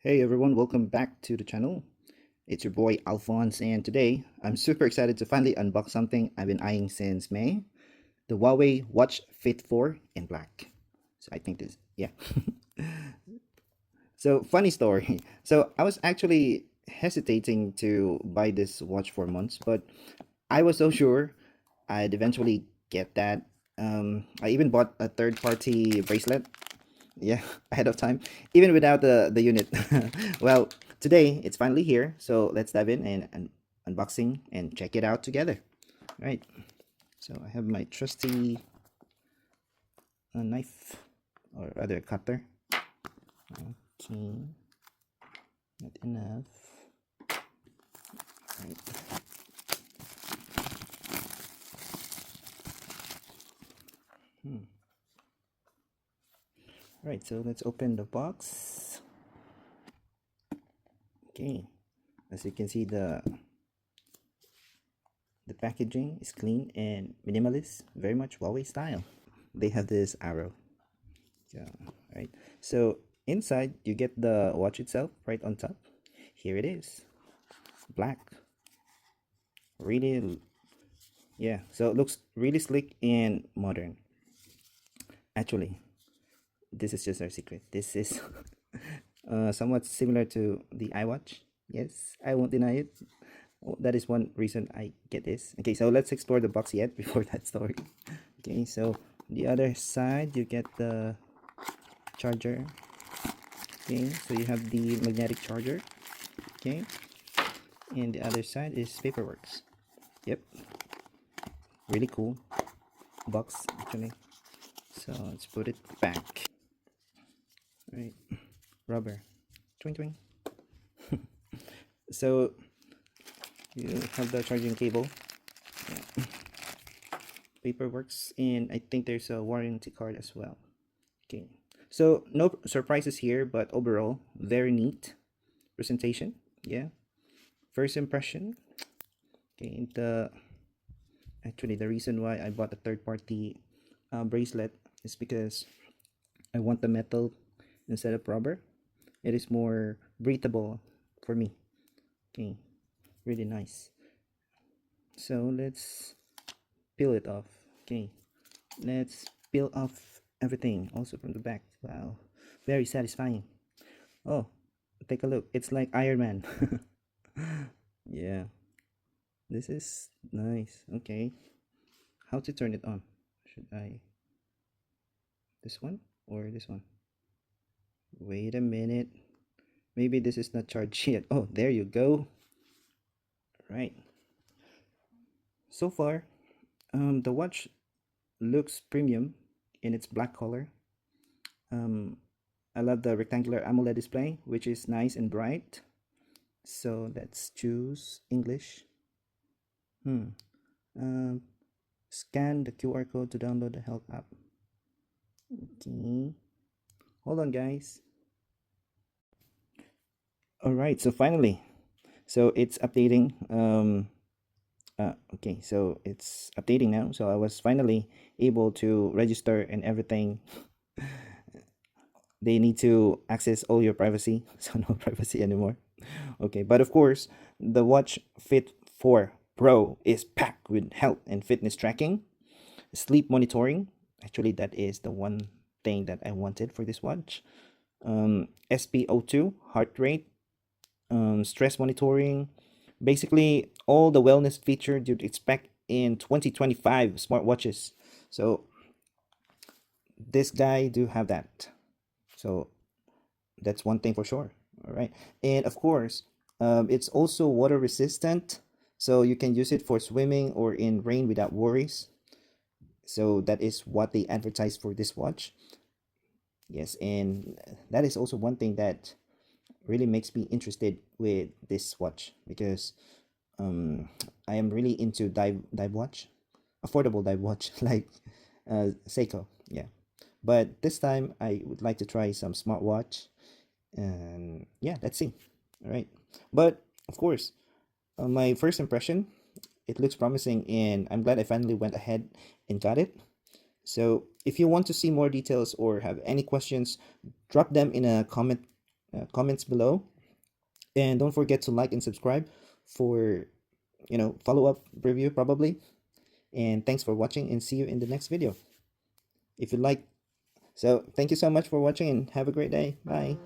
Hey everyone, welcome back to the channel. It's your boy Alphonse, and today I'm super excited to finally unbox something I've been eyeing since May, the Huawei Watch Fit 4 in black. So I think this, yeah. So funny story. So I was actually hesitating to buy this watch for months, but I was so sure I'd eventually get that. I even bought a third-party bracelet, yeah, ahead of time, even without the unit. Well, today it's finally here, so let's dive in and unboxing and check it out together. Right. So I have my trusty knife, or rather cutter. Okay, not enough. Right. Hmm. Right, so let's open the box. Okay, as you can see, the packaging is clean and minimalist, very much Huawei style. They have this arrow. Yeah, right. So inside you get the watch itself right on top. Here it is, black. Really, yeah. So it looks really slick and modern. Actually, this is just our secret. This is somewhat similar to the iWatch. Yes, I won't deny it. That is one reason I get this. Okay, so let's explore the box yet before that story. Okay, so the other side you get the charger. Okay, so you have the magnetic charger. Okay, and the other side is paperworks. Yep, really cool box actually. So let's put it back. Right, rubber, twing twing. So you have the charging cable. Yeah. Paperworks, and I think there's a warranty card as well. Okay, so no surprises here, but overall very neat presentation. Yeah, first impression. Okay, the reason why I bought a third party bracelet is because I want the metal instead of rubber. It is more breathable for me. Okay, really nice. So let's peel it off. Okay, let's peel off everything also from the back. Wow, very satisfying. Oh, take a look. It's like Iron Man. Yeah, this is nice. Okay, how to turn it on? Should I this one or this one? Wait a minute. Maybe this is not charged yet. Oh, there you go. Right. So far, the watch looks premium in its black color. Um, I love the rectangular AMOLED display, which is nice and bright. So let's choose English. Hmm. Um, Scan the QR code to download the health app. Okay. Hold on, guys. All right. So finally, so it's updating. Okay, so it's updating now. So I was finally able to register and everything. They need to access all your privacy, so no privacy anymore. Okay, but of course, the Watch Fit 4 Pro is packed with health and fitness tracking, sleep monitoring. Actually, that is the one thing that I wanted for this watch. SpO2, heart rate, stress monitoring, basically all the wellness features you'd expect in 2025 smartwatches. So this guy do have that. So that's one thing for sure. All right, and of course, it's also water resistant, so you can use it for swimming or in rain without worries. So that is what they advertise for this watch. Yes, and that is also one thing that really makes me interested with this watch because I am really into dive watch, affordable dive watch like Seiko. Yeah, but this time I would like to try some smartwatch, and yeah, let's see. All right, but of course, my first impression, it looks promising, and I'm glad I finally went ahead and got it. So if you want to see more details or have any questions, drop them in a comment comments below, and don't forget to like and subscribe for follow-up review probably. And thanks for watching, and see you in the next video if you like. So thank you so much for watching, and have a great day. Bye.